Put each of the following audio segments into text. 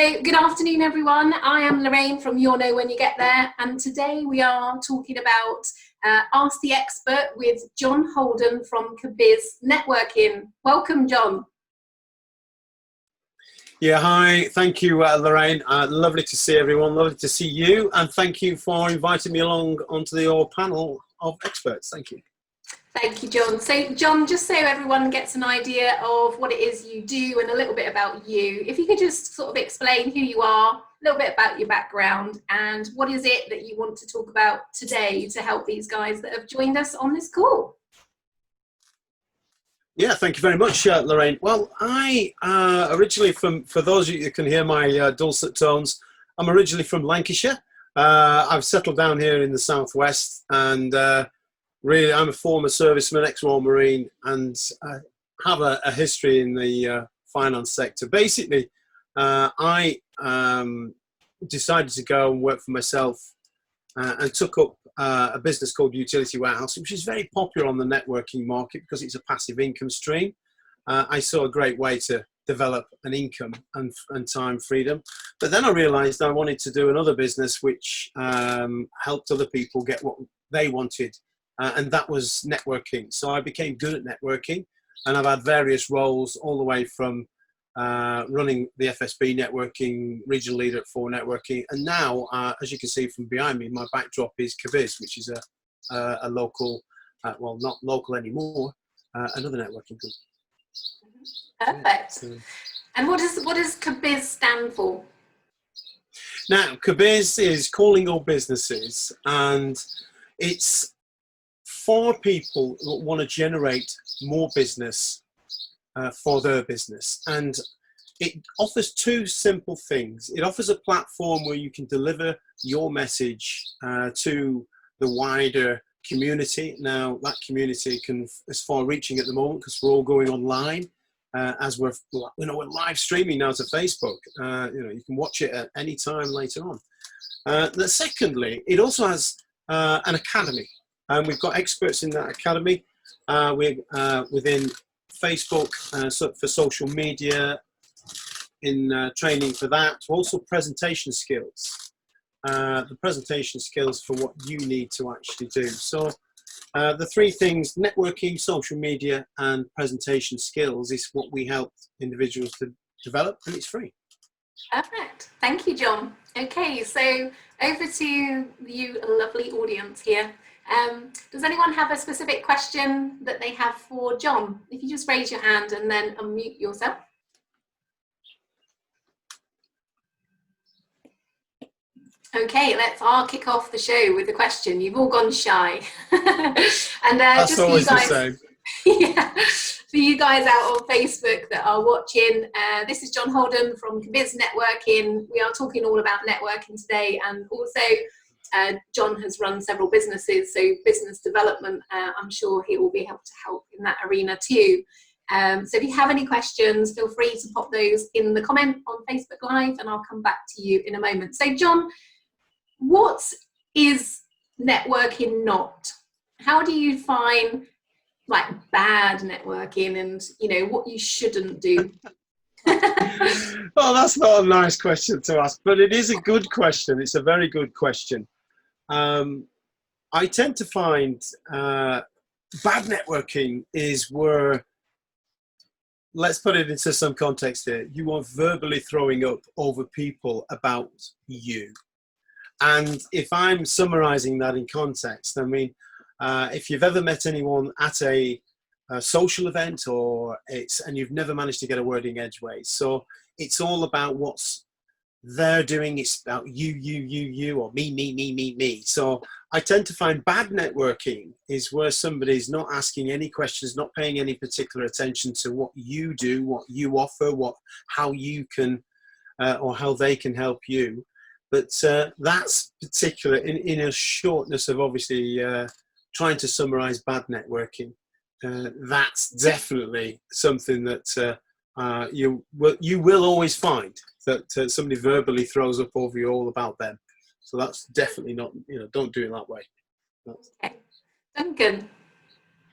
So good afternoon, everyone. I am Lorraine from You'll Know When You Get There, and today we are talking about Ask the Expert with John Holden from Cabiz Networking. Welcome, John. Yeah, hi. Thank you, Lorraine. Lovely to see everyone. Lovely to see you, and thank you for inviting me along onto your panel of experts. Thank you. Thank you, John. So, John, just so everyone gets an idea of what it is you do and a little bit about you, if you could just sort of explain who you are, a little bit about your background, and what is it that you want to talk about today to help these guys that have joined us on this call. Yeah, thank you very much, Lorraine. Well, I originally for those of you who can hear my dulcet tones, I'm originally from Lancashire. I've settled down here in the southwest, and really, I'm a former serviceman, ex-Royal Marine, and have a history in the finance sector. Basically, I decided to go and work for myself and took up a business called Utility Warehouse, which is very popular on the networking market because it's a passive income stream. I saw a great way to develop an income and time freedom. But then I realized I wanted to do another business which helped other people get what they wanted. And that was networking. So I became good at networking, and I've had various roles all the way from running the FSB networking, regional leader at 4 networking. And now, as you can see from behind me, my backdrop is Cabiz, which is a local, well, not local anymore, another networking group. Perfect. And what does Cabiz stand for? Now, Cabiz is calling all businesses, and it's for people that want to generate more business for their business. And it offers 2 simple things. It offers a platform where you can deliver your message to the wider community. Now, that community is far reaching at the moment because we're all going online as we're live streaming now to Facebook. You can watch it at any time later on. Secondly, it also has an academy. And we've got experts in that academy. We're within Facebook for social media, in training for that. Also presentation skills. The presentation skills for what you need to actually do. So the 3 things, networking, social media, and presentation skills is what we help individuals to develop, and it's free. Perfect. Thank you, John. Okay, so over to you, lovely audience here. Does anyone have a specific question that they have for John? If you just raise your hand and then unmute yourself. Okay, I'll kick off the show with a question. You've all gone shy. And that's just always for you guys, the same. Yeah, for you guys out on Facebook that are watching, this is John Holden from Cabiz Networking. We are talking all about networking today, and also John has run several businesses, so business development, I'm sure he will be able to help in that arena too. So if you have any questions, feel free to pop those in the comment on Facebook Live, and I'll come back to you in a moment. So John, what is networking not? How do you find like bad networking and what you shouldn't do? Well, that's not a nice question to ask, but it is a good question. It's a very good question. I tend to find bad networking is where, let's put it into some context here, you are verbally throwing up over people about you. And if I'm summarizing that in context, I mean, if you've ever met anyone at a social event and you've never managed to get a word in edgeways, so it's all about what's they're doing, it's about you, or me. So I tend to find bad networking is where somebody's not asking any questions, not paying any particular attention to what you do, what you offer, how you can, or how they can help you. But that's particular in a shortness of obviously trying to summarize bad networking. That's definitely something that you will always find, that somebody verbally throws up over you all about them. So that's definitely not, don't do it that way. Okay. Duncan.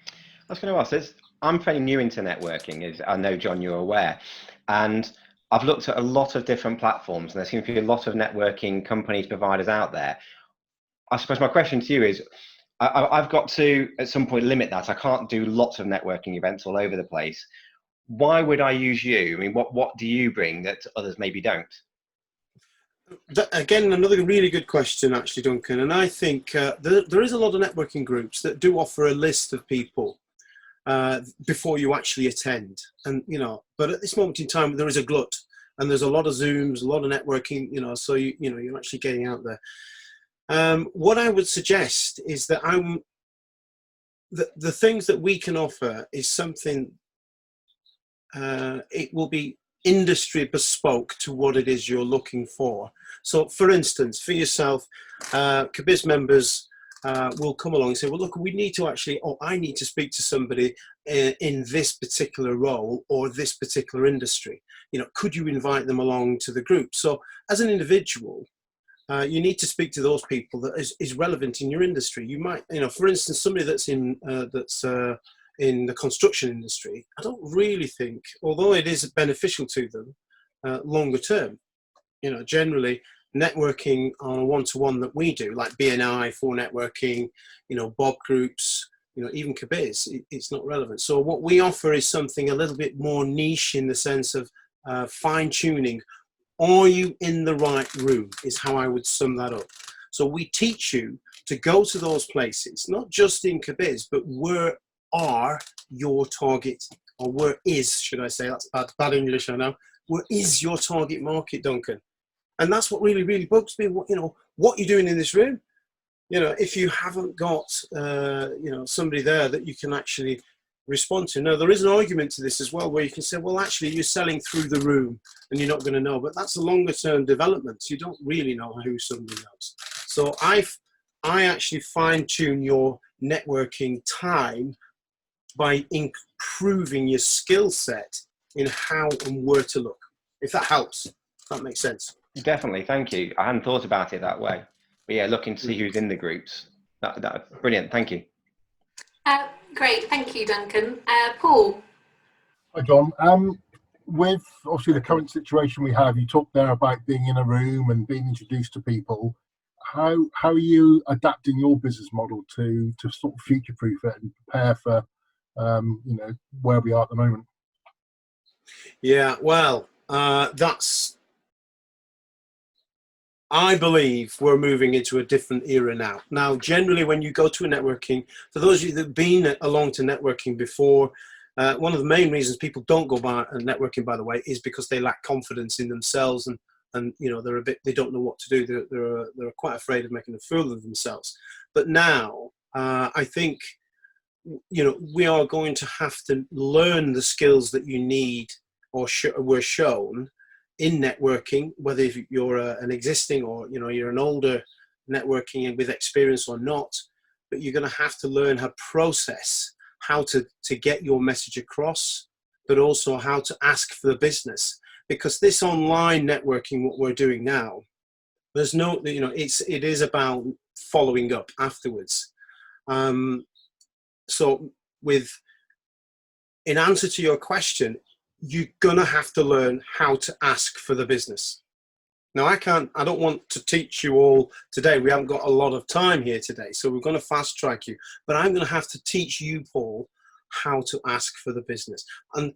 I was going to ask this. I'm fairly new into networking, as I know, John, you're aware. And I've looked at a lot of different platforms, and there seems to be a lot of networking companies, providers out there. I suppose my question to you is, I've got to, at some point, limit that. I can't do lots of networking events all over the place. Why would I use you? I mean, what do you bring that others maybe don't? Again, another really good question, actually, Duncan. And I think there is a lot of networking groups that do offer a list of people before you actually attend. And, but at this moment in time, there is a glut, and there's a lot of Zooms, a lot of networking, so you're actually getting out there. What I would suggest is that the things that we can offer is something, it will be industry bespoke to what it is you're looking for. So for instance, for yourself, Cabiz members will come along and say, well, look, we need to actually, or I need to speak to somebody in this particular role or this particular industry. Could you invite them along to the group? So as an individual, you need to speak to those people that is relevant in your industry. You might, for instance, somebody that's in the construction industry, I don't really think, although it is beneficial to them longer term, generally networking on a one-to-one that we do, like BNI for networking, Bob groups, even Cabiz, it's not relevant. So what we offer is something a little bit more niche in the sense of fine-tuning. Are you in the right room is how I would sum that up. So we teach you to go to those places, not just in Cabiz, but where are your target, or where is, should I say, that's bad English, I know, where is your target market, Duncan? And that's what really, really bugs me, what you're doing in this room. If you haven't got, somebody there that you can actually respond to. Now, there is an argument to this as well, where you can say, well, actually, you're selling through the room and you're not going to know, but that's a longer term development. You don't really know who somebody knows. So I actually fine tune your networking time by improving your skill set in how and where to look, if that helps, if that makes sense. Definitely, thank you. I hadn't thought about it that way. But yeah, looking to see who's in the groups. That brilliant, thank you. Great, thank you, Duncan. Paul. Hi, John. With obviously the current situation we have, you talked there about being in a room and being introduced to people. How are you adapting your business model to sort of future-proof it and prepare for where we are at the moment? Yeah, well, I believe we're moving into a different era now. Now, generally, when you go to a networking, for those of you that have been along to networking before, one of the main reasons people don't go by networking, by the way, is because they lack confidence in themselves, and they don't know what to do. They're quite afraid of making a fool of themselves. But now, I think, we are going to have to learn the skills that you need or were shown in networking, whether you're an existing or you're an older networking and with experience or not. But you're going to have to learn how to process, how to get your message across, but also how to ask for the business. Because this online networking, what we're doing now, there's no, it is about following up afterwards. So in answer to your question, you're gonna have to learn how to ask for the business. Now, I don't want to teach you all today. We haven't got a lot of time here today, so we're gonna fast track you. But I'm gonna have to teach you, Paul, how to ask for the business. And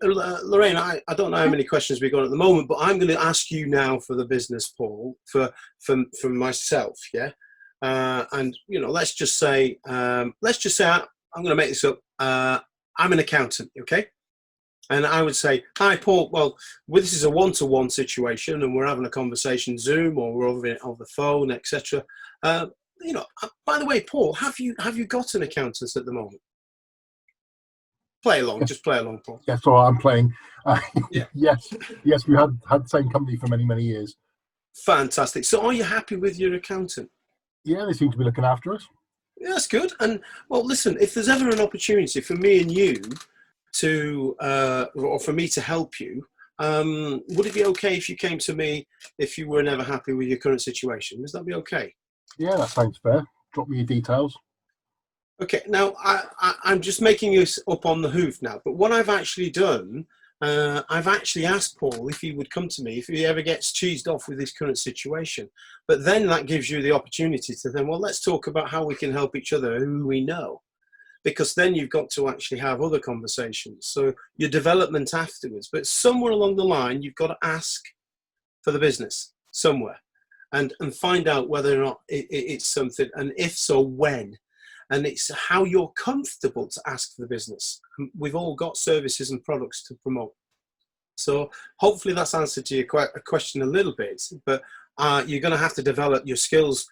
Lorraine, I don't know how many questions we've got at the moment, but I'm gonna ask you now for the business, Paul, for myself, yeah? And let's just say I'm gonna make this up. I'm an accountant, okay? And I would say, hi, Paul. Well, this is a one-to-one situation, and we're having a conversation, Zoom, or we're over the phone, etc. By the way, Paul, have you got an accountant at the moment? Play along, just play along, Paul. Yes, so I'm playing. Yeah. Yes, we had the same company for many years. Fantastic. So, are you happy with your accountant? Yeah, they seem to be looking after us. Yeah, that's good. And well, listen, if there's ever an opportunity for me and you to, or for me to help you, would it be okay if you came to me if you were never happy with your current situation? Does that be okay? Yeah, that sounds fair. Drop me your details. Okay, now I'm just making this up on the hoof now, but what I've actually done, I've actually asked Paul if he would come to me if he ever gets cheesed off with his current situation. But then that gives you the opportunity to then, well, let's talk about how we can help each other, who we know. Because then you've got to actually have other conversations. So your development afterwards, but somewhere along the line, you've got to ask for the business somewhere and find out whether or not it's something, and if so, when. And it's how you're comfortable to ask for the business. We've all got services and products to promote. So hopefully that's answered to your question a little bit, but you're going to have to develop your skills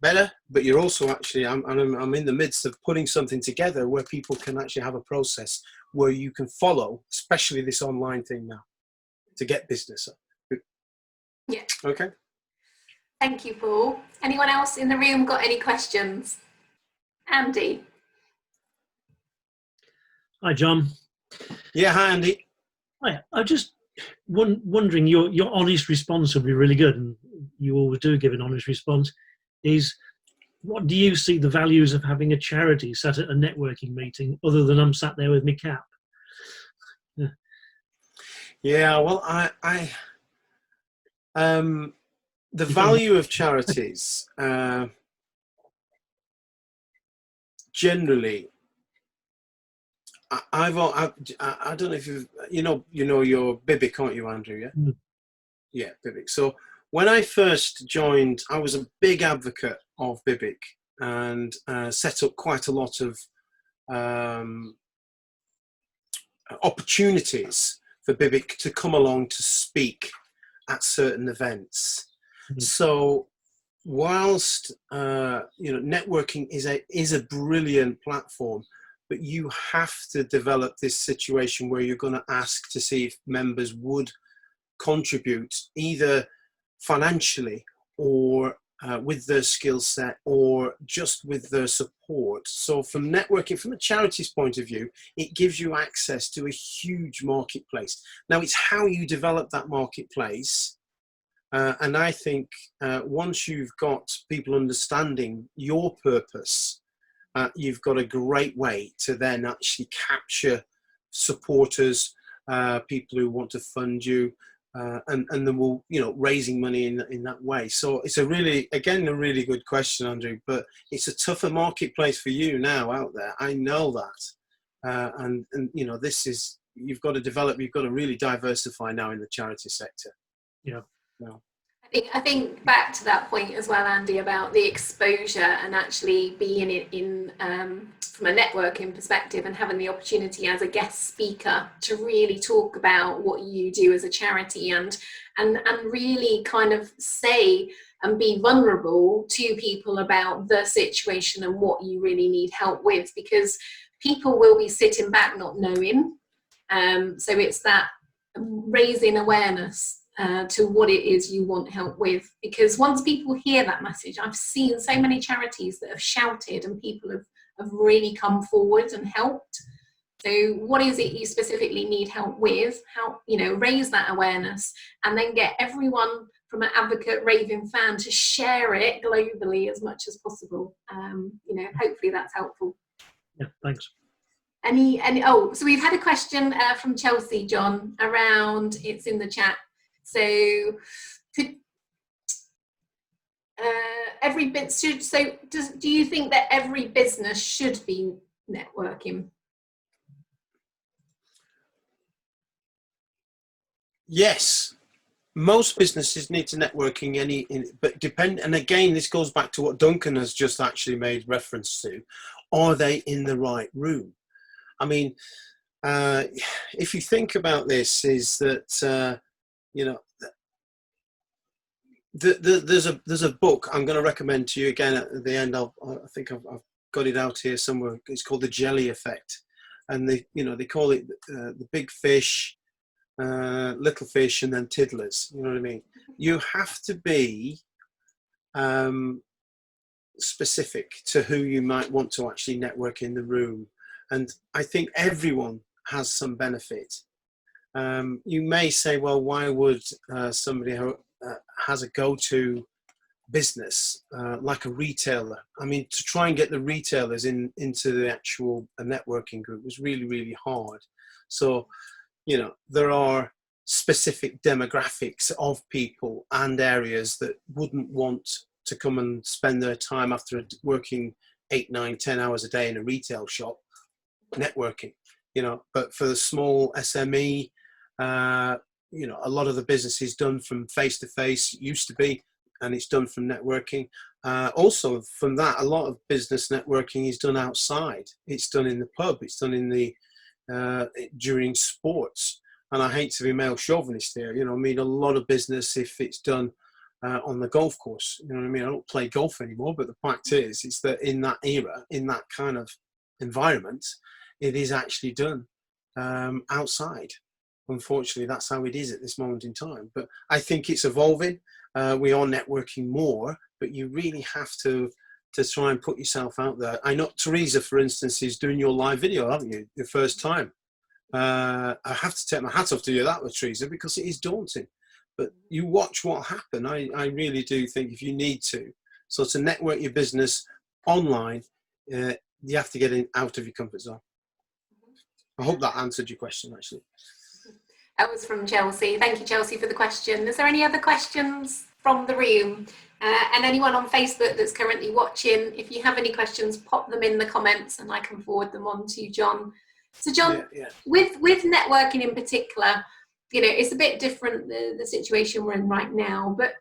better, but you're also actually, I'm in the midst of putting something together where people can actually have a process where you can follow, especially this online thing now, to get business. Yeah. Okay. Thank you, Paul. Anyone else in the room got any questions? Andy. Hi, John. Yeah, hi, Andy. Hi. I'm just wondering, your honest response will be really good, and you always do give an honest response, is what do you see the values of having a charity sat at a networking meeting other than I'm sat there with my cap? Yeah, well, the value of charities, generally, I don't know if you know your BIBIC, aren't you, Andrew? Yeah, yeah, BIBIC. So when I first joined, I was a big advocate of BIBIC and set up quite a lot of opportunities for BIBIC to come along to speak at certain events. So whilst networking is a brilliant platform, but you have to develop this situation where you're going to ask to see if members would contribute either financially or with their skill set or just with their support. So from networking, from a charity's point of view, it gives you access to a huge marketplace. Now it's how you develop that marketplace. And I think once you've got people understanding your purpose, you've got a great way to then actually capture supporters, people who want to fund you, and then we'll, raising money in that way. So it's a really good question, Andrew, but it's a tougher marketplace for you now out there. I know that. And this is, you've got to develop, you've got to really diversify now in the charity sector. Yeah. No. I think back to that point as well, Andy, about the exposure and actually being in from a networking perspective and having the opportunity as a guest speaker to really talk about what you do as a charity and really kind of say and be vulnerable to people about the situation and what you really need help with, because people will be sitting back not knowing. So it's that raising awareness to what it is you want help with, because once people hear that message, I've seen so many charities that have shouted and people have really come forward and helped. So what is it you specifically need help with? How, raise that awareness and then get everyone from an advocate raving fan to share it globally as much as possible. Hopefully that's helpful. Yeah, thanks. So we've had a question from Chelsea, John, around, it's in the chat. So do you think that every business should be networking? Yes, most businesses need to networking, but and again, this goes back to what Duncan has just actually made reference to. Are they in the right room? I mean, if you think about this, is that there's a book I'm going to recommend to you again at the end. I think I've got it out here somewhere. It's called The Jelly Effect, and they call it the big fish, little fish, and then tiddlers. You know what I mean? You have to be specific to who you might want to actually network in the room, and I think everyone has some benefit. You may say, well, why would somebody who has a go-to business like a retailer? I mean, to try and get the retailers into the actual networking group was really, really hard. So there are specific demographics of people and areas that wouldn't want to come and spend their time after working 8, 9, 10 hours a day in a retail shop networking, but for the small SME, a lot of the business is done from face to face, used to be, and it's done from networking. Also from that, a lot of business networking is done outside. It's done in the pub, it's done in the during sports. And I hate to be male chauvinist here, a lot of business, if it's done on the golf course, I don't play golf anymore, but the fact is that in that era, in that kind of environment, it is actually done outside. Unfortunately, that's how it is at this moment in time. But I think it's evolving. We are networking more, but you really have to try and put yourself out there. I know Teresa, for instance, is doing your live video, haven't you? The first time. I have to take my hat off to you that with Teresa, because it is daunting. But you watch what happened. I really do think if you need to network your business online, you have to get out of your comfort zone. I hope that answered your question, actually. That was from Chelsea. Thank you, Chelsea, for the question. Is there any other questions from the room? And anyone on Facebook that's currently watching, if you have any questions, pop them in the comments and I can forward them on to John. So John, with networking in particular, it's a bit different, the situation we're in right now, but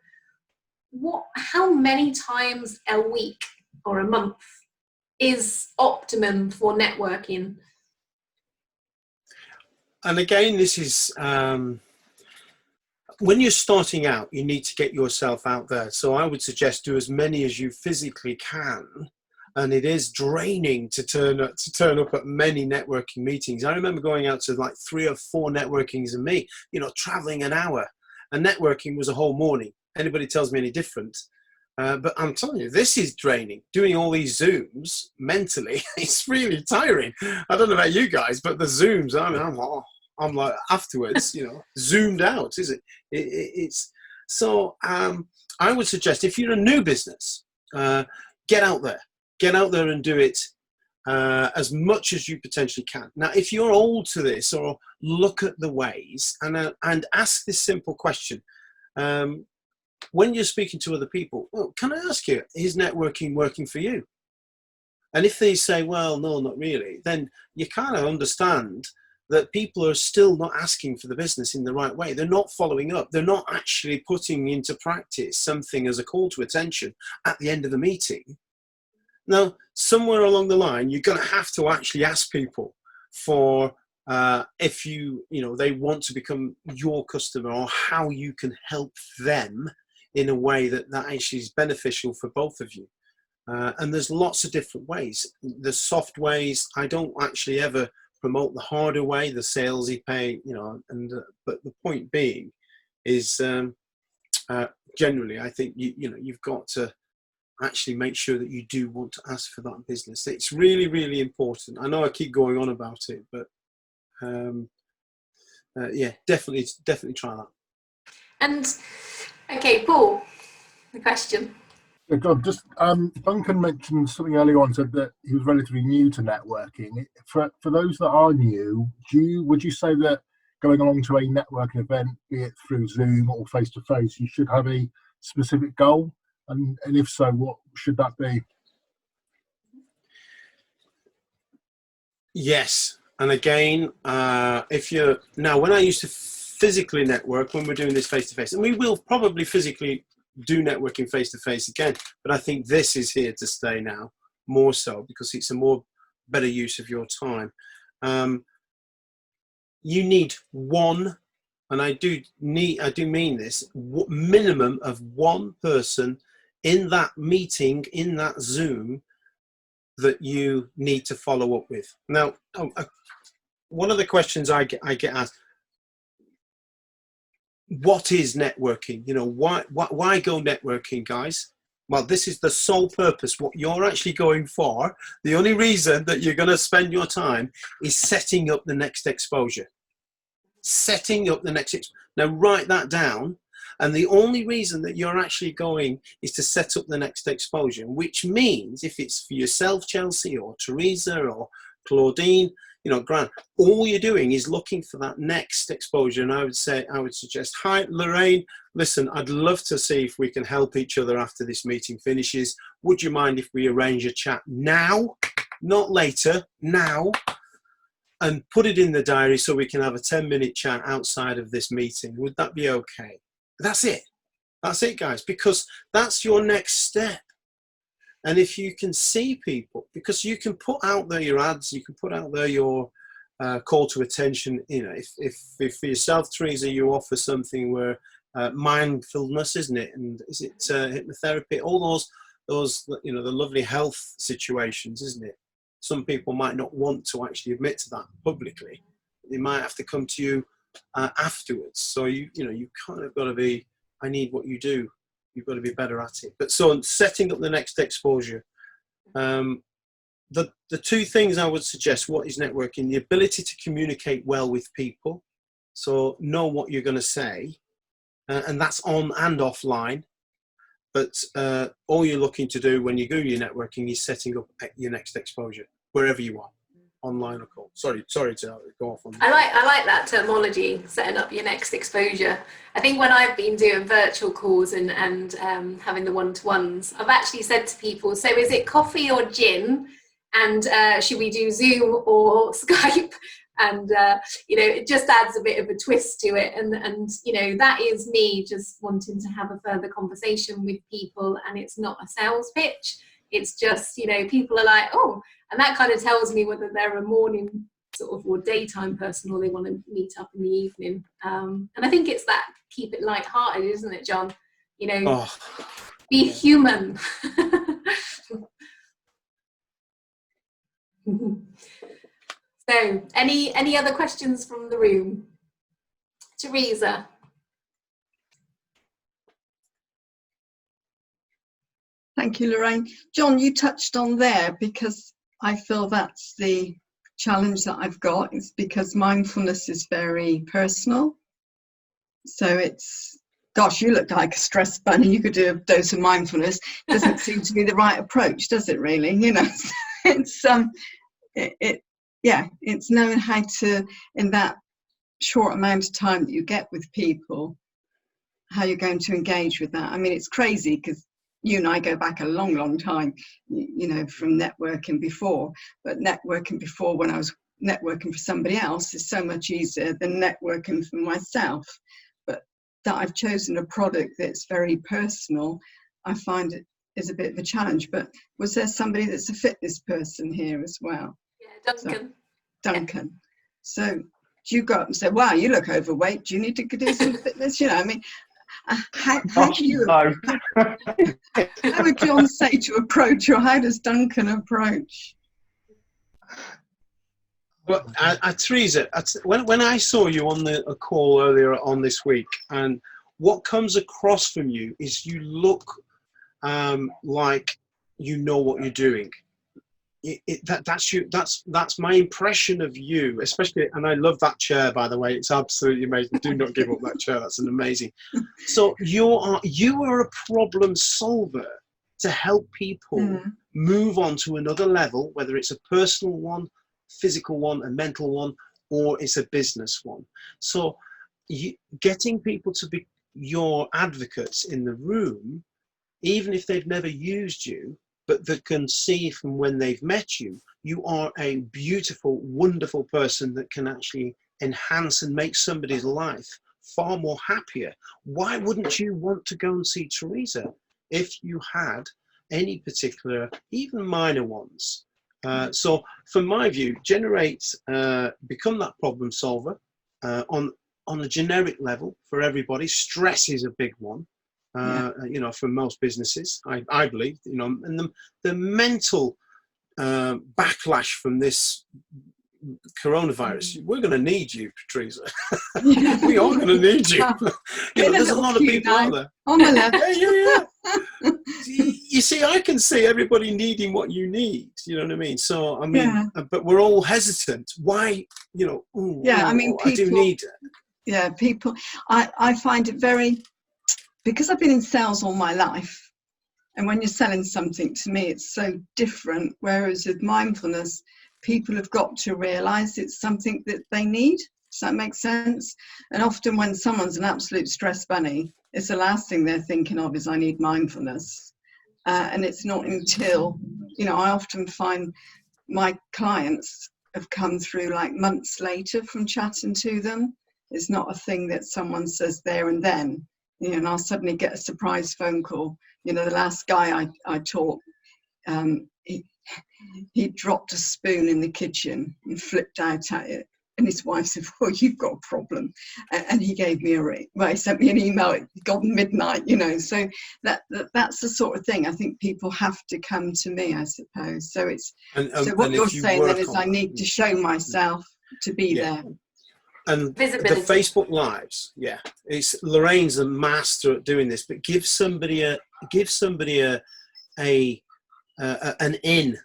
how many times a week or a month is optimum for networking? And again, this is, when you're starting out, you need to get yourself out there. So I would suggest do as many as you physically can. And it is draining to turn up at many networking meetings. I remember going out to like 3 or 4 networkings and me, traveling an hour. And networking was a whole morning. Anybody tells me any different. But I'm telling you, this is draining. Doing all these Zooms mentally, it's really tiring. I don't know about you guys, but the Zooms, I'm like afterwards, zoomed out, is it? It's so. I would suggest if you're a new business, get out there and do it as much as you potentially can. Now, if you're old to this, or look at the ways and ask this simple question. When you're speaking to other people, well, can I ask you, is networking working for you? And if they say, well, no, not really, then you kind of understand that people are still not asking for the business in the right way. They're not following up. They're not actually putting into practice something as a call to attention at the end of the meeting. Now, somewhere along the line, you're going to have to actually ask people for if they want to become your customer, or how you can help them in a way that actually is beneficial for both of you. And there's lots of different ways. The soft ways, I don't actually ever promote the harder way, the salesy pay, but the point being is generally, I think, you've got to actually make sure that you do want to ask for that business. It's really, really important. I know I keep going on about it, but definitely try that. And okay, Paul, the question. Yeah, John, just Duncan mentioned something earlier on, said that he was relatively new to networking. For those that are new, would you say that going along to a networking event, be it through Zoom or face to face, you should have a specific goal? And if so, what should that be? Yes, and again, when I used to physically network, when we're doing this face to face, and we will probably physically do networking face to face again, but I think this is here to stay now, more so, because it's a better use of your time. You need one, and I do mean this, minimum of one person in that meeting, in that Zoom, that you need to follow up with. Now, one of the questions I get asked, what is networking? Why go networking, guys? Well, this is the sole purpose. What you're actually going for, the only reason that you're going to spend your time is setting up the next exposure. Now, write that down. And the only reason that you're actually going is to set up the next exposure, which means if it's for yourself, Chelsea, or Teresa, or Claudine, grand. All you're doing is looking for that next exposure. And I would suggest, hi, Lorraine, listen, I'd love to see if we can help each other after this meeting finishes. Would you mind if we arrange a chat now, not later, now, and put it in the diary so we can have a 10-minute chat outside of this meeting? Would that be okay? That's it. That's it, guys, because that's your next step. And if you can see people, because you can put out there your ads, you can put out there your call to attention. If for yourself, Teresa, you offer something where mindfulness, isn't it? And is it hypnotherapy? All those the lovely health situations, isn't it? Some people might not want to actually admit to that publicly. They might have to come to you afterwards. So you kind of got to be, I need what you do. You've got to be better at it. But so setting up the next exposure, the two things I would suggest, what is networking? The ability to communicate well with people. So know what you're going to say, and that's on and offline. But all you're looking to do when you do your networking is setting up your next exposure, wherever you are, online or call. Sorry to go off on that. I like that terminology, setting up your next exposure. I think when I've been doing virtual calls and having the one-to-ones, I've actually said to people, so is it coffee or gin? And should we do Zoom or Skype? And it just adds a bit of a twist to it, and that is me just wanting to have a further conversation with people, and it's not a sales pitch. It's just people are like, oh, and that kind of tells me whether they're a morning sort of or daytime person, or they want to meet up in the evening. And I think it's that, keep it light-hearted, isn't it, John? Be human. So, any other questions from the room? Teresa. Thank you, Lorraine. John, you touched on there, because I feel that's the challenge that I've got, is because mindfulness is very personal. So it's, gosh, you look like a stress bunny. You could do a dose of mindfulness. Doesn't seem to be the right approach, does it really? It's knowing how to, in that short amount of time that you get with people, how you're going to engage with that. I mean, it's crazy because you and I go back a long, long time, from networking before. But networking before, when I was networking for somebody else, is so much easier than networking for myself. But that I've chosen a product that's very personal, I find it is a bit of a challenge. But was there somebody that's a fitness person here as well? Yeah, Duncan. So, Duncan. Yeah. So do you go up and say, wow, you look overweight, do you need to do some fitness? How do you, how would John say to approach, or how does Duncan approach? Well, Teresa, when I saw you on a call earlier on this week, and what comes across from you is you look like you know what you're doing. That's my impression of you, especially. And I love that chair, by the way. It's absolutely amazing. Do not give up that chair. That's an amazing. So you are a problem solver to help people move on to another level, whether it's a personal one, physical one, a mental one, or it's a business one. So getting people to be your advocates in the room, even if they've never used you, but that can see from when they've met you, you are a beautiful, wonderful person that can actually enhance and make somebody's life far more happier. Why wouldn't you want to go and see Teresa if you had any particular, even minor ones? So from my view, become that problem solver on a generic level for everybody. Stress is a big one. For most businesses, I believe, and the mental backlash from this coronavirus, we're going to need you, Teresa. We are going to need you. There's a lot of people out there. On the left. Yeah. You see, I can see everybody needing what you need. You know what I mean? So, but we're all hesitant. Why, people, I do need. Yeah, people, I find it very, because I've been in sales all my life, and when you're selling something, to me, it's so different. Whereas with mindfulness, people have got to realise it's something that they need. Does that make sense? And often when someone's an absolute stress bunny, it's the last thing they're thinking of is I need mindfulness. And it's not until, you know, I often find my clients have come through like months later from chatting to them. It's not a thing that someone says there and then, you know, and I'll suddenly get a surprise phone call. You know, the last guy I taught, he dropped a spoon in the kitchen and flipped out at it. And his wife said, well, you've got a problem. And he gave me he sent me an email at midnight, you know. So that's the sort of thing I think people have to come to me, I suppose. So it's so what you're saying then is I need to show myself to be there. And Visibility. the Facebook Lives, it's Lorraine's a master at doing this, but give somebody an in,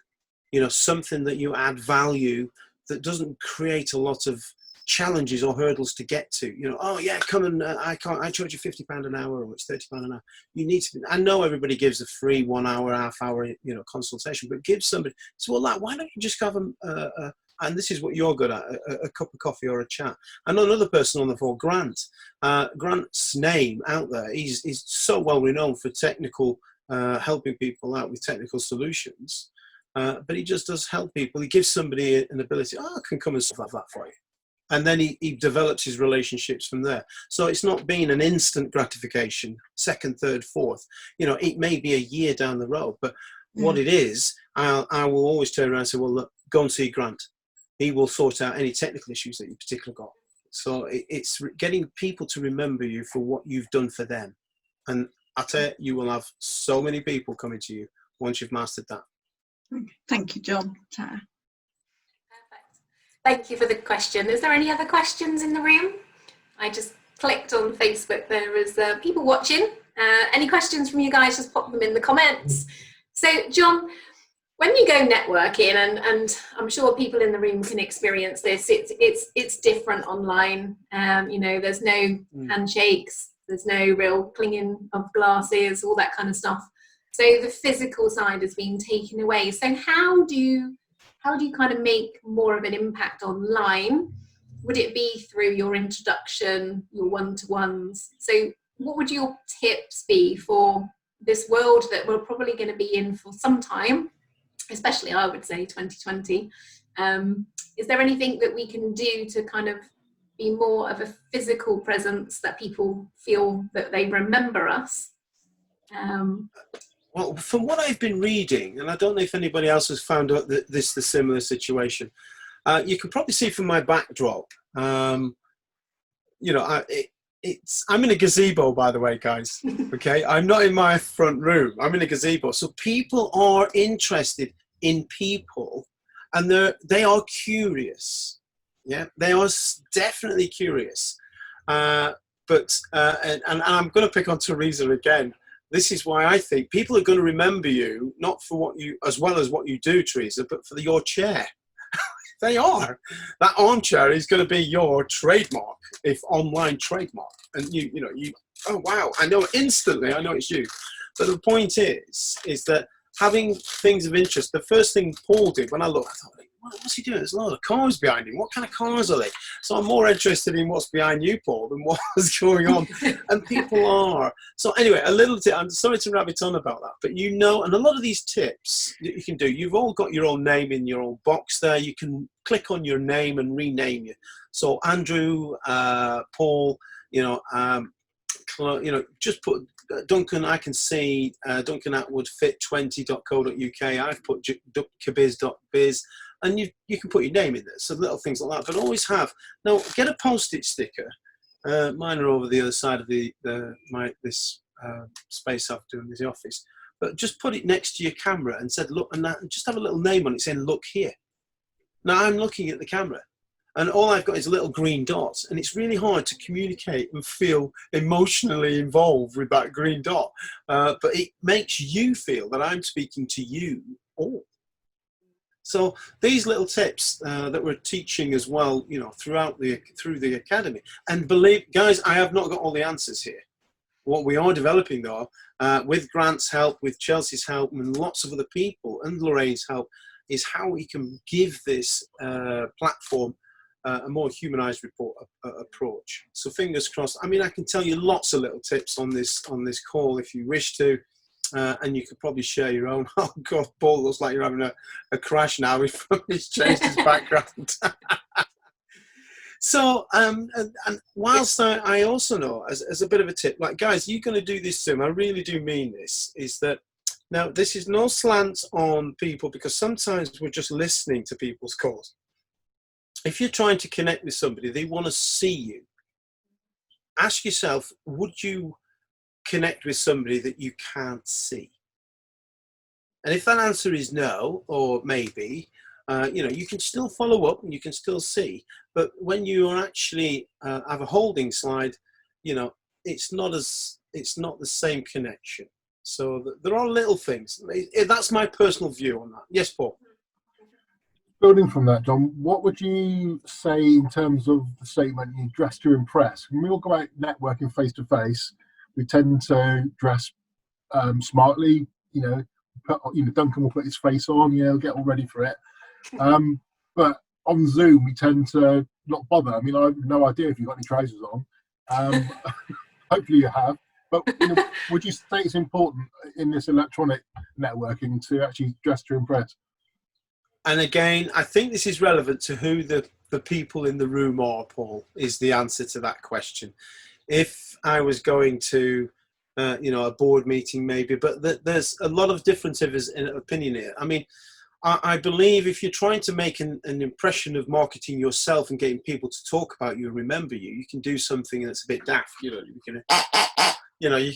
you know, something that you add value that doesn't create a lot of challenges or hurdles to get to. You know, oh yeah, come and I charge you £50 an hour, or it's £30 an hour. You need to. I know everybody gives a free 1 hour, half hour, you know, consultation, but give somebody. So well, like, why don't you just have a and this is what you're good at, a cup of coffee or a chat. I know another person on the phone, Grant. Grant's name out there, he's so well renowned for technical, helping people out with technical solutions. But he just does help people. He gives somebody an ability, I can come and solve that for you. And then he develops his relationships from there. So it's not been an instant gratification, second, third, fourth. You know, it may be a year down the road, but what it is, I will always turn around and say, well, look, go and see Grant. He will sort out any technical issues that you particularly got. So it's getting people to remember you for what you've done for them. And I tell you, you will have so many people coming to you once you've mastered that. Thank you, John. Tara. Perfect. Thank you for the question. Is there any other questions in the room? I just clicked on Facebook. There is people watching. Any questions from you guys, just pop them in the comments. So, John, when you go networking, and I'm sure people in the room can experience this, it's different online. You know, there's no handshakes, there's no real clinging of glasses, all that kind of stuff. So the physical side has been taken away. So how do you kind of make more of an impact online? Would it be through your introduction, your one-to-ones? So what would your tips be for this world that we're probably going to be in for some time, especially I would say 2020? Is there anything that we can do to kind of be more of a physical presence that people feel that they remember us? Well, from what I've been reading, and I don't know if anybody else has found out that this is the similar situation, you can probably see from my backdrop, you know, I'm in a gazebo, by the way, guys. Okay, I'm not in my front room. I'm in a gazebo. So people are interested in people, and they are curious. Yeah, they are definitely curious. And I'm going to pick on Teresa again. This is why I think people are going to remember you, not for what you, as well as what you do, Teresa, but for your chair. They are. That armchair is going to be your trademark, if online trademark. And you know, oh wow, I know instantly, I know it's you. But the point is that having things of interest, the first thing Paul did when I looked, I thought, what's he doing? There's a lot of cars behind him. What kind of cars are they? So I'm more interested in what's behind you, Paul, than what's going on. And people are. So anyway, a little tip. I'm sorry to rabbit on about that, but you know, and a lot of these tips that you can do, you've all got your own name in your own box there. You can click on your name and rename you. So Andrew, Paul, you know, just put Duncan. I can see Duncan Atwood fit20.co.uk. I've put cabiz.biz. And you can put your name in there, so little things like that. But always have. Now, get a Post-it sticker. Mine are over the other side of this space I've done in the office. But just put it next to your camera and said, look, and just have a little name on it saying, look here. Now, I'm looking at the camera, and all I've got is a little green dot, and it's really hard to communicate and feel emotionally involved with that green dot. But it makes you feel that I'm speaking to you all. So these little tips that we're teaching as well, you know, through the academy. And believe, guys, I have not got all the answers here. What we are developing, though, with Grant's help, with Chelsea's help, and lots of other people, and Lorraine's help, is how we can give this platform a more humanized approach. So fingers crossed. I mean, I can tell you lots of little tips on this call if you wish to, and you could probably share your own. Oh God, Paul looks like you're having a crash now. He's changed his background. So, and whilst I also know, as a bit of a tip, like guys, you're going to do this soon. I really do mean this. Is that now? This is no slant on people, because sometimes we're just listening to people's calls. If you're trying to connect with somebody, they want to see you. Ask yourself, would you connect with somebody that you can't see? And if that answer is no, or maybe, you can still follow up and you can still see. But when you actually have a holding slide, it's not the same connection. So there are little things. That's my personal view on that. Yes, Paul. Building from that, John, what would you say in terms of the statement, you dress to impress? When we all go out networking face to face, we tend to dress smartly. Duncan will put his face on, get all ready for it. But on Zoom, we tend to not bother. I mean, I have no idea if you've got any trousers on. Hopefully you have. But would you say it's important in this electronic networking to actually dress to impress? And again, I think this is relevant to who the people in the room are, Paul, is the answer to that question. If I was going to, a board meeting maybe, but there's a lot of differences in opinion here. I mean, I believe if you're trying to make an impression of marketing yourself and getting people to talk about you and remember you, you can do something that's a bit daft. You can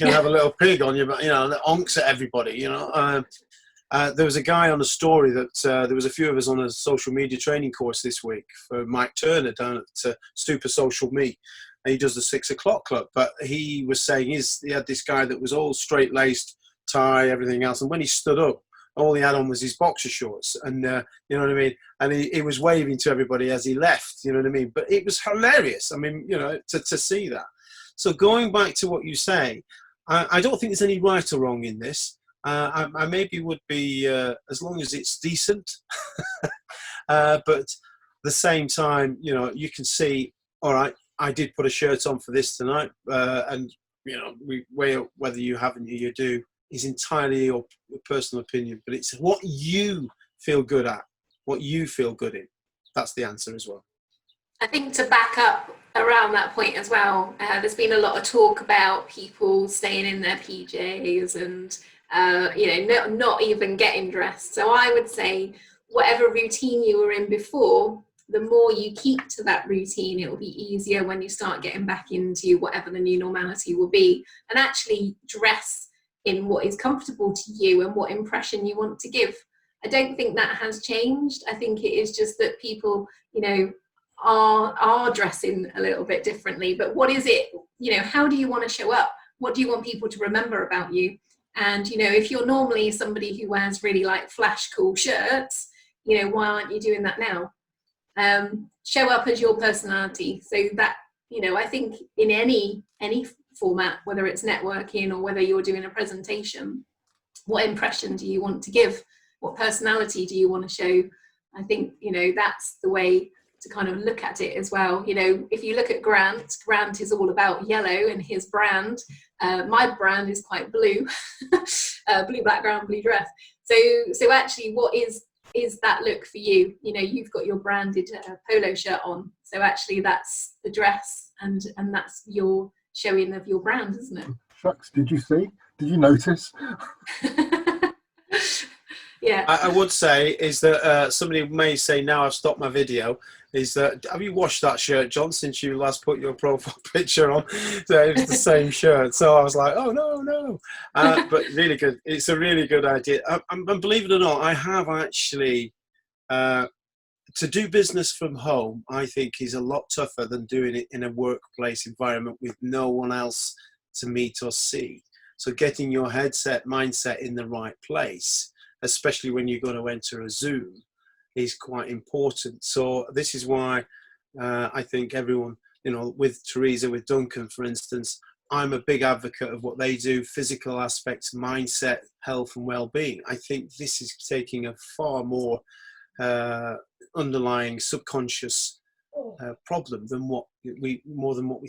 have a little pig on you, but that honks at everybody. There was a guy on a story that there was a few of us on a social media training course this week for Mike Turner down at Super Social Me. And he does the 6 o'clock club, but he was saying he had this guy that was all straight laced, tie, everything else, and when he stood up, all he had on was his boxer shorts, and you know what I mean. And he was waving to everybody as he left. You know what I mean. But it was hilarious. I mean, to see that. So going back to what you say, I don't think there's any right or wrong in this. I maybe would be as long as it's decent, but at the same time, you can see. All right, I did put a shirt on for this tonight, and whether you haven't, you do, is entirely your personal opinion. But it's what you feel good at, what you feel good in. That's the answer as well. I think to back up around that point as well, there's been a lot of talk about people staying in their PJs and not even getting dressed. So I would say whatever routine you were in before, the more you keep to that routine, it will be easier when you start getting back into whatever the new normality will be, and actually dress in what is comfortable to you and what impression you want to give. I don't think that has changed. I think it is just that people, are dressing a little bit differently. But what is it, how do you want to show up? What do you want people to remember about you? And, if you're normally somebody who wears really flash cool shirts, why aren't you doing that now? Show up as your personality. So that, I think in any format, whether it's networking or whether you're doing a presentation, what impression do you want to give? What personality do you want to show? I think, that's the way to kind of look at it as well. If you look at Grant is all about yellow and his brand. My brand is quite blue, blue background, blue dress. So actually, what is that look for you? You've got your branded polo shirt on. So actually, that's the dress, and that's your showing of your brand, isn't it? Shucks, did you see? Did you notice? Yeah. I would say is that somebody may say, now I've stopped my video, is that, have you washed that shirt, John, since you last put your profile picture on? So it was the same shirt. So I was like, oh, no. But really good. It's a really good idea. And believe it or not, I have actually, to do business from home, I think is a lot tougher than doing it in a workplace environment with no one else to meet or see. So getting your mindset in the right place, especially when you're going to enter a Zoom, is quite important. So this is why I think everyone, with Teresa, with Duncan, for instance, I'm a big advocate of what they do, physical aspects, mindset, health and well-being. I think this is taking a far more underlying subconscious problem than what we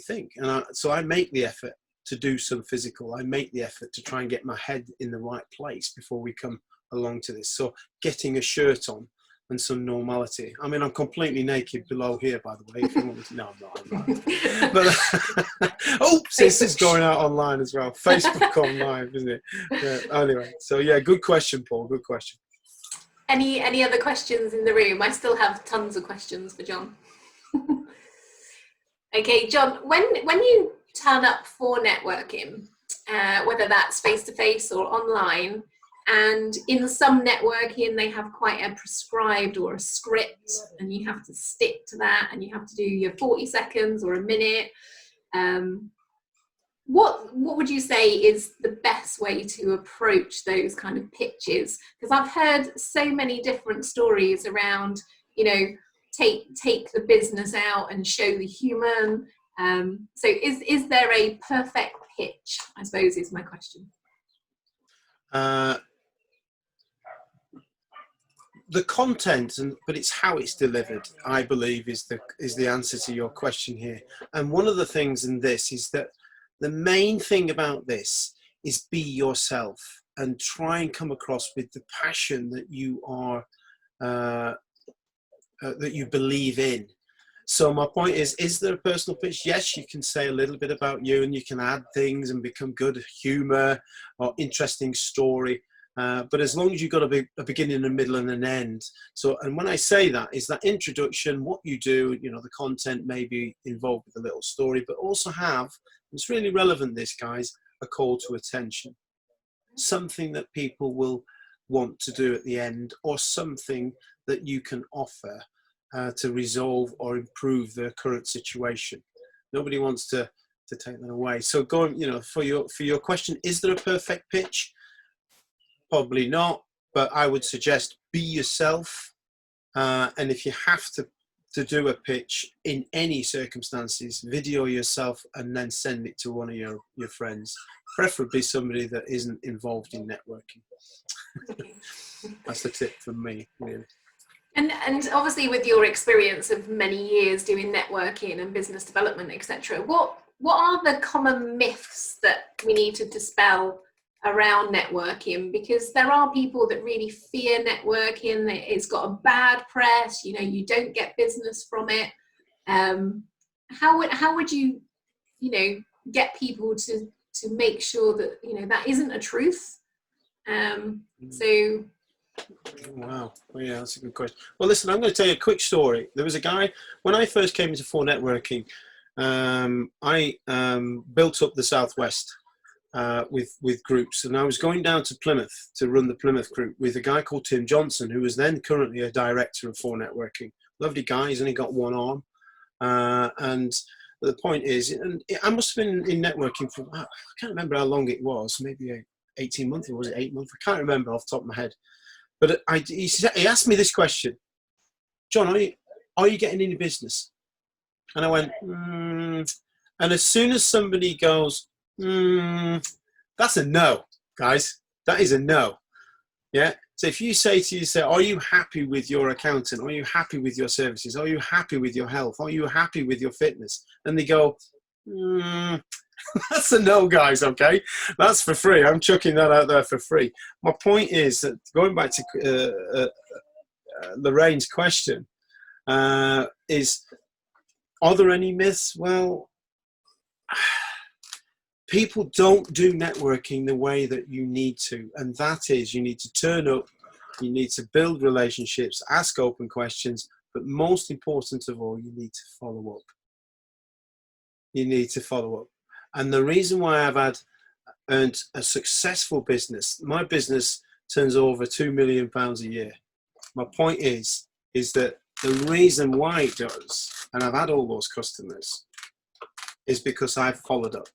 think. And so I make the effort to do some physical. I make the effort to try and get my head in the right place before we come along to this. So getting a shirt on and some normality. I mean, I'm completely naked below here, by the way. If you want me to, no, I'm not. But oops, this is going out online as well. Facebook online, isn't it? Yeah, anyway, so yeah, good question, Paul. Good question. Any other questions in the room? I still have tons of questions for John. Okay, John, when you turn up for networking, whether that's face-to-face or online, and in some networking they have quite a prescribed or a script, and you have to stick to that, and you have to do your 40 seconds or a minute. What would you say is the best way to approach those kind of pitches? Because I've heard so many different stories around, you know, take the business out and show the human. So is there a perfect pitch, I suppose, is my question. The content, but it's how it's delivered, I believe, is the answer to your question here. And one of the things in this is that the main thing about this is be yourself and try and come across with the passion that you are, that you believe in. So my point is there a personal pitch? Yes, you can say a little bit about you and you can add things and become good at humour or interesting story. But as long as you've got a beginning, a middle and an end. So, and when I say that, is that introduction, what you do, you know, the content may be involved with a little story, but also have, it's really relevant this, guys, a call to attention. Something that people will want to do at the end, or something that you can offer to resolve or improve the current situation. Nobody wants to take that away. So going, you know, for your question, is there a perfect pitch? Probably not, but I would suggest be yourself. And if you have to do a pitch in any circumstances, video yourself and then send it to one of your friends, preferably somebody that isn't involved in networking. That's the tip from me, really. And obviously with your experience of many years doing networking and business development, etc., what are the common myths that we need to dispel around networking? Because there are people that really fear networking. It's got a bad press, you know, you don't get business from it. How would you, you know, get people to make sure that, you know, that isn't a truth? So Wow. Well, yeah, that's a good question. Well, listen, I'm going to tell you a quick story. There was a guy, when I first came into For Networking, I built up the Southwest with groups, and I was going down to Plymouth to run the Plymouth group with a guy called Tim Johnson, who was then currently a director of For Networking. Lovely guy, he's only got one arm. And the point is, and I must have been in networking for, I can't remember how long it was, maybe 18 months, or was it 8 months? I can't remember off the top of my head. But he asked me this question: John, are you getting any business? And I went, and as soon as somebody goes, that's a no, guys. That is a no. Yeah. So if you say to yourself, are you happy with your accountant? Are you happy with your services? Are you happy with your health? Are you happy with your fitness? And they go, that's a no, guys. Okay, that's for free. I'm chucking that out there for free. My point is that, going back to Lorraine's question, is, are there any myths? Well, people don't do networking the way that you need to, and that is, you need to turn up, you need to build relationships, ask open questions, but most important of all, you need to follow up. You need to follow up. And the reason why I've earned a successful business, my business turns over £2 million a year. My point is that the reason why it does, and I've had all those customers, is because I've followed up.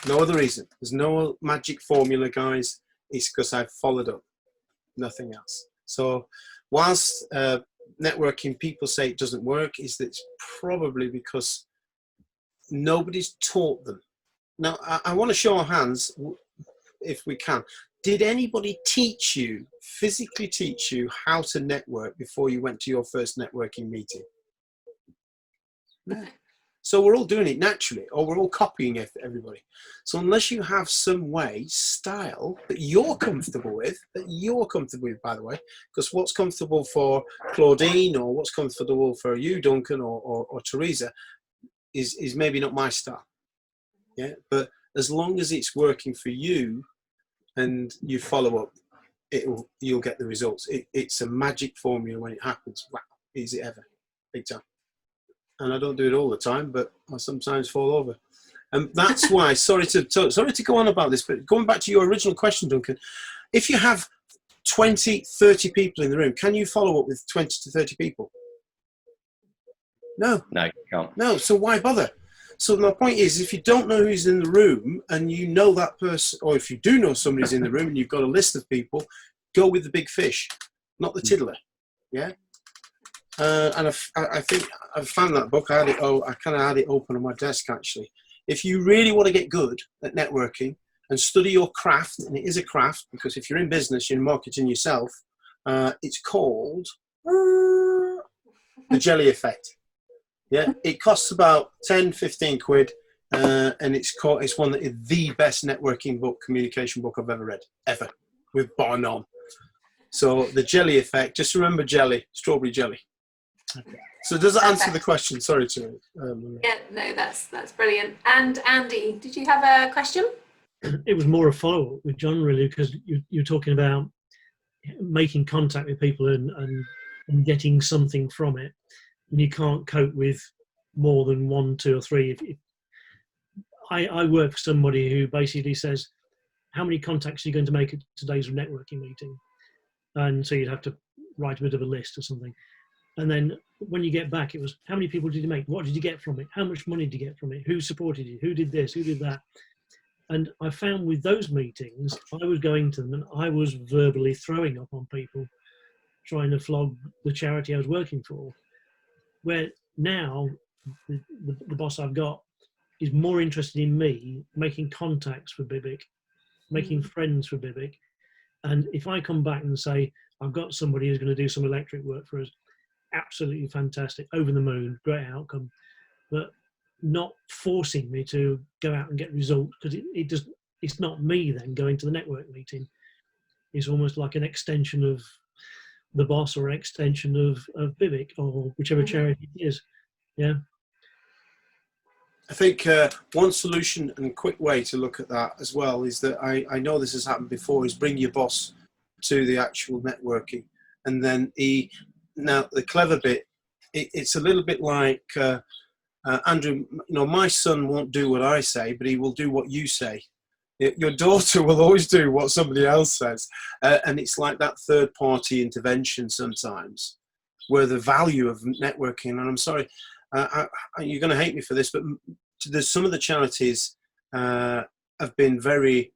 No other reason. There's no magic formula, guys. It's because I've followed up. Nothing else. So whilst networking, people say it doesn't work, is that it's probably because nobody's taught them Now, I want to show our hands, if we can. Did anybody physically teach you how to network before you went to your first networking meeting? No. So we're all doing it naturally, or we're all copying everybody. So unless you have some style that you're comfortable with, by the way, because what's comfortable for Claudine or what's comfortable for you, Duncan, or Teresa, is maybe not my style. Yeah, but as long as it's working for you and you follow up, you'll get the results. It's a magic formula when it happens. Wow, easy ever, big time. And I don't do it all the time, but I sometimes fall over. And that's why, sorry to go on about this, but going back to your original question, Duncan, if you have 20, 30 people in the room, can you follow up with 20 to 30 people? No. No, you can't. No, so why bother? So my point is, if you don't know who's in the room and you know that person, or if you do know somebody's in the room and you've got a list of people, go with the big fish, not the tiddler. Yeah? And I think I've found that book. I kind of had it open on my desk, actually. If you really want to get good at networking and study your craft, and it is a craft, because if you're in business, you're marketing yourself, it's called the jelly effect. Yeah, it costs about 10, 15 quid, and it's one that is the best networking book, communication book I've ever read, ever, with bar none. So the jelly effect, just remember jelly, strawberry jelly. Okay. So does that answer the question? Sorry to. Yeah, no, that's brilliant. And Andy, did you have a question? It was more a follow-up with John, really, because you're talking about making contact with people and getting something from it. And you can't cope with more than 1, 2, or 3. I work for somebody who basically says, how many contacts are you going to make at today's networking meeting? And so you'd have to write a bit of a list or something. And then when you get back, it was, how many people did you make? What did you get from it? How much money did you get from it? Who supported you? Who did this? Who did that? And I found with those meetings, I was going to them and I was verbally throwing up on people, trying to flog the charity I was working for. Where now the boss I've got is more interested in me making contacts for Bibic, making friends for Bibic. And if I come back and say, I've got somebody who's going to do some electric work for us, absolutely fantastic, over the moon, great outcome, but not forcing me to go out and get results, because it's not me then going to the network meeting. It's almost like an extension of the boss or an extension of Bibic or whichever charity it is. Yeah. I think one solution and quick way to look at that as well is that I know this has happened before, is bring your boss to the actual networking, and then now the clever bit, it's a little bit like Andrew, my son won't do what I say, but he will do what you say. Your daughter will always do what somebody else says, and it's like that third party intervention sometimes, where the value of networking, and I'm sorry, you're going to hate me for this, but there's some of the charities have been very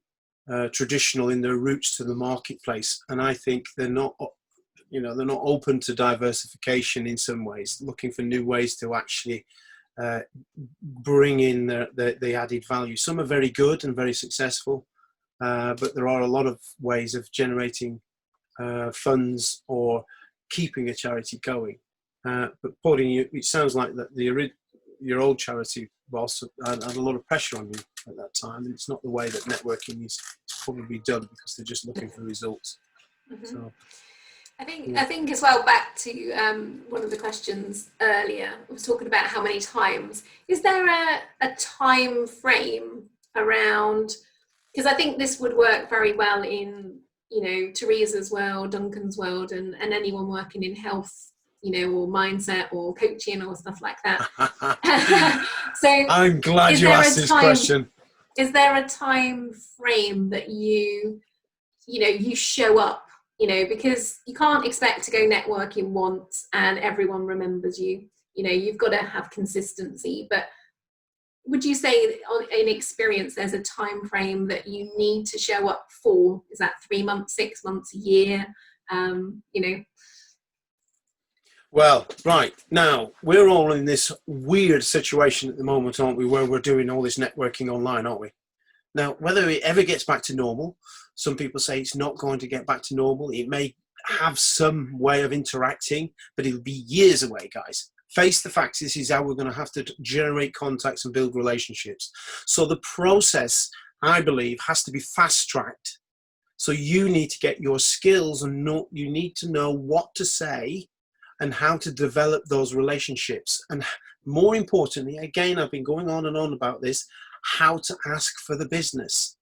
traditional in their routes to the marketplace, and I think they're not open to diversification in some ways, looking for new ways to actually bring in the added value. Some are very good and very successful, but there are a lot of ways of generating funds or keeping a charity going. But Pauline, it sounds like that your old charity boss had a lot of pressure on you at that time, and it's not the way that networking is probably done, because they're just looking for results. Mm-hmm. So I think as well, back to one of the questions earlier, I was talking about how many times. Is there a time frame around, because I think this would work very well in, Teresa's world, Duncan's world, and anyone working in health, or mindset or coaching or stuff like that. So I'm glad you asked this question. Is there a time frame that you show up? Because you can't expect to go networking once and everyone remembers you. You've got to have consistency. But would you say, in experience, there's a time frame that you need to show up for? Is that 3 months, 6 months, a year? Well, right, now, we're all in this weird situation at the moment, aren't we, where we're doing all this networking online, aren't we? Now, whether it ever gets back to normal, some people say it's not going to get back to normal. It may have some way of interacting, but it'll be years away, guys. Face the facts, this is how we're going to have to generate contacts and build relationships. So the process, I believe, has to be fast-tracked. So you need to get your skills and you need to know what to say and how to develop those relationships. And more importantly, again, I've been going on and on about this, how to ask for the business.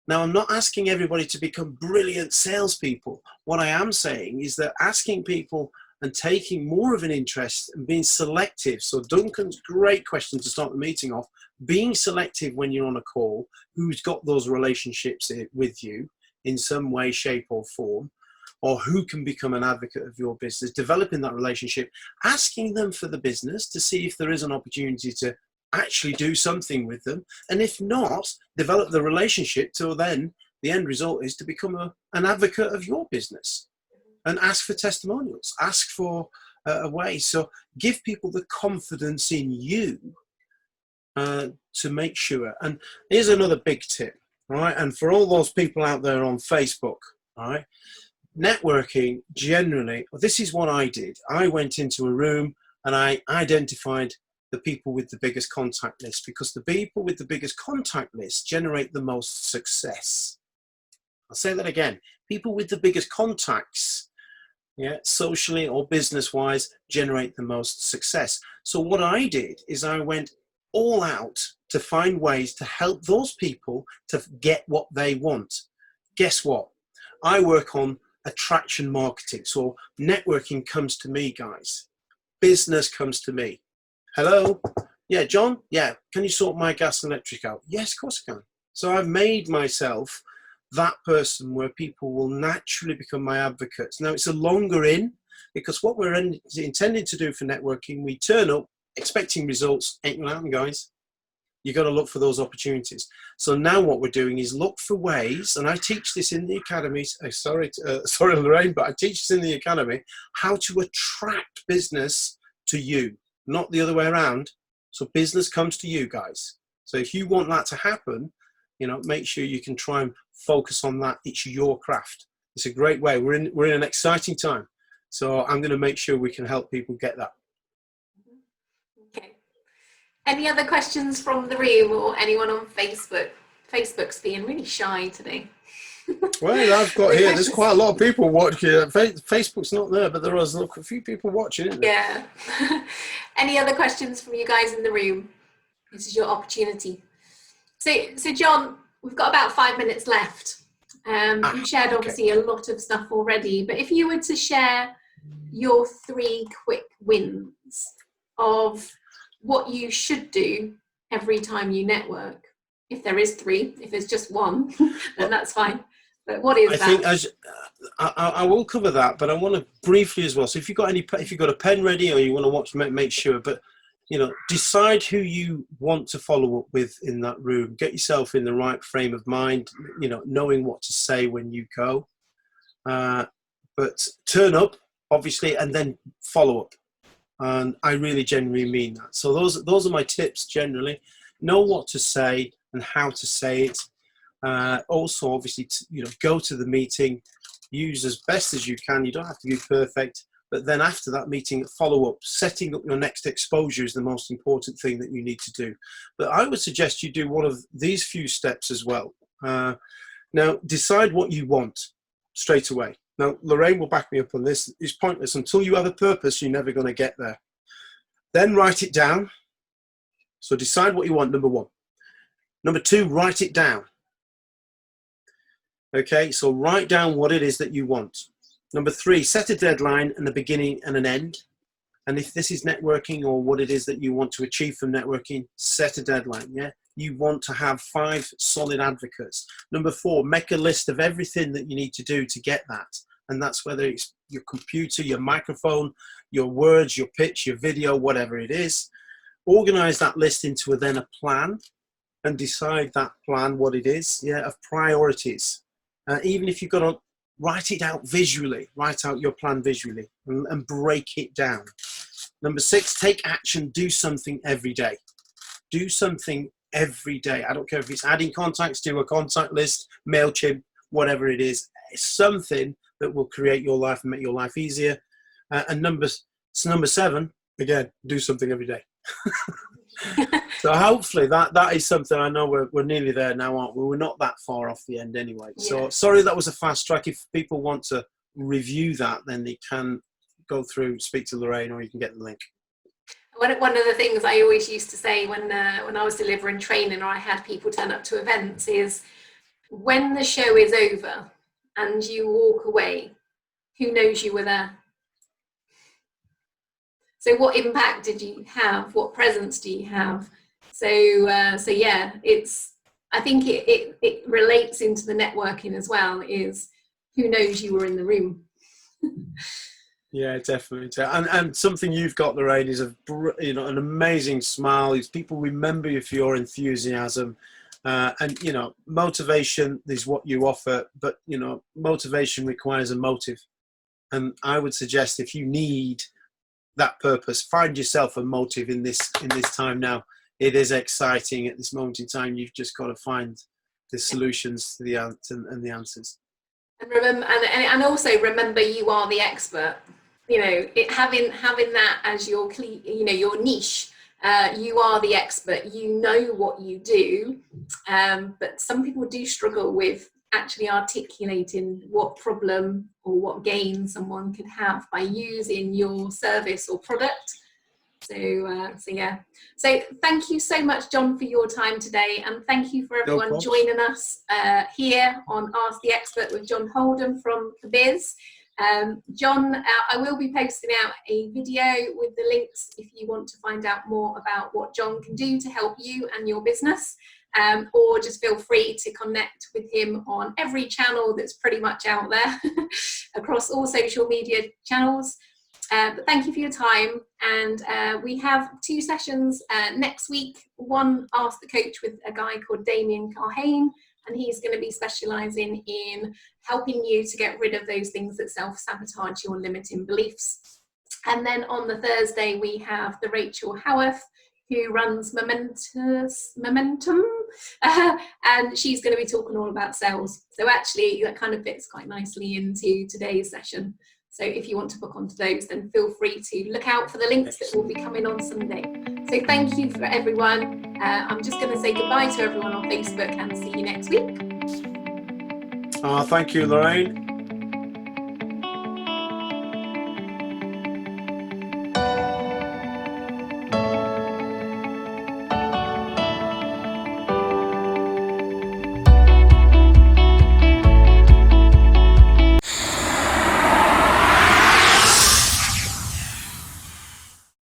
Now, I'm not asking everybody to become brilliant salespeople. What I am saying is that asking people and taking more of an interest and being selective. So Duncan's great question to start the meeting off, being selective when you're on a call, who's got those relationships with you in some way, shape or form, or who can become an advocate of your business, developing that relationship, asking them for the business to see if there is an opportunity to actually do something with them. And if not, develop the relationship till then the end result is to become an advocate of your business and ask for testimonials, ask for a way. So give people the confidence in you to make sure. And here's another big tip, right? And for all those people out there on Facebook, all right, networking generally, this is what I did. I went into a room and I identified the people with the biggest contact list, because the people with the biggest contact list generate the most success. I'll say that again. People with the biggest contacts, yeah, socially or business-wise, generate the most success. So what I did is I went all out to find ways to help those people to get what they want. Guess what? I work on attraction marketing. So networking comes to me, guys. Business comes to me. Hello? Yeah, John? Yeah, can you sort my gas and electric out? Yes, of course I can. So I've made myself that person where people will naturally become my advocates. Now, it's a longer in, because what we're intending to do for networking, we turn up expecting results, ain't gonna happen, guys. You've got to look for those opportunities. So now what we're doing is look for ways, and I teach this in the academy, sorry Lorraine, but I teach this in the academy, how to attract business to you, not the other way around. So business comes to you, guys. So if you want that to happen, you know, make sure you can try and focus on that. It's your craft. It's a great way. We're in an exciting time. So I'm going to make sure we can help people get that. Okay. Any other questions from the room or anyone on Facebook? Facebook's being really shy today. Well, I've got here, there's quite a lot of people watching. Facebook's not there, but there is a few people watching, isn't there? Yeah. Any other questions from you guys in the room? This is your opportunity. So John, we've got about 5 minutes left. You've shared obviously a lot of stuff already, but if you were to share your 3 quick wins of what you should do every time you network, if there is 3, if there's just 1, then that's fine. But what is that? I think I will cover that, but I want to briefly as well. So if you've got a pen ready or you want to watch, make sure. But you know, decide who you want to follow up with in that room. Get yourself in the right frame of mind. You know, knowing what to say when you go. But turn up, obviously, and then follow up. And I really genuinely mean that. So those are my tips generally. Know what to say and how to say it. Also, obviously, go to the meeting, use as best as you can. You don't have to be perfect, but then after that meeting, follow up. Setting up your next exposure is the most important thing that you need to do. But I would suggest you do one of these few steps as well. Now, decide what you want straight away. Now, Lorraine will back me up on this. It's pointless. Until you have a purpose, you're never going to get there. Then write it down. So decide what you want, number 1. Number 2, write it down. Okay, so write down what it is that you want. Number 3, set a deadline and a beginning and an end. And if this is networking or what it is that you want to achieve from networking, set a deadline, yeah? You want to have 5 solid advocates. Number 4, make a list of everything that you need to do to get that. And that's whether it's your computer, your microphone, your words, your pitch, your video, whatever it is. Organize that list into then a plan and decide that plan, what it is, yeah, of priorities. Even if you've got write it out visually. Write out your plan visually and break it down. Number 6, take action. Do something every day. Do something every day. I don't care if it's adding contacts to a contact list, MailChimp, whatever it is. It's something that will create your life and make your life easier. And number 7, again, do something every day. So hopefully that is something. I know we're nearly there now, aren't we? We're not that far off the end anyway. Yeah. So sorry that was a fast track. If people want to review that, then they can go through, speak to Lorraine, or you can get the link. One of the things I always used to say when I was delivering training or I had people turn up to events is, when the show is over and you walk away, who knows you were there? So what impact did you have? What presence do you have? So yeah, I think it relates into the networking as well, is who knows you were in the room. Yeah, definitely. And something you've got, Lorraine, is an amazing smile. People remember you for your enthusiasm. And, motivation is what you offer, but, motivation requires a motive. And I would suggest, if you need that purpose, find yourself a motive in this time now. It is exciting at this moment in time. You've just got to find the solutions to the answers. And remember, and also remember, you are the expert. Having that as your your niche. You are the expert. You know what you do, but some people do struggle with actually articulating what problem or what gain someone could have by using your service or product. So yeah. So thank you so much, John, for your time today, and thank you for everyone joining us here on Ask the Expert with John Holden from Cabiz. John, I will be posting out a video with the links if you want to find out more about what John can do to help you and your business, or just feel free to connect with him on every channel that's pretty much out there across all social media channels. But thank you for your time, and we have 2 sessions next week. One, Ask the Coach, with a guy called Damien Carhane, and he's going to be specialising in helping you to get rid of those things that self-sabotage your limiting beliefs. And then on the Thursday, we have the Rachel Howarth, who runs Momentum, and she's going to be talking all about sales. So actually, that kind of fits quite nicely into today's session. So if you want to book onto those, then feel free to look out for the links that will be coming on Sunday. So thank you for everyone. I'm just going to say goodbye to everyone on Facebook and see you next week. Thank you, Lorraine.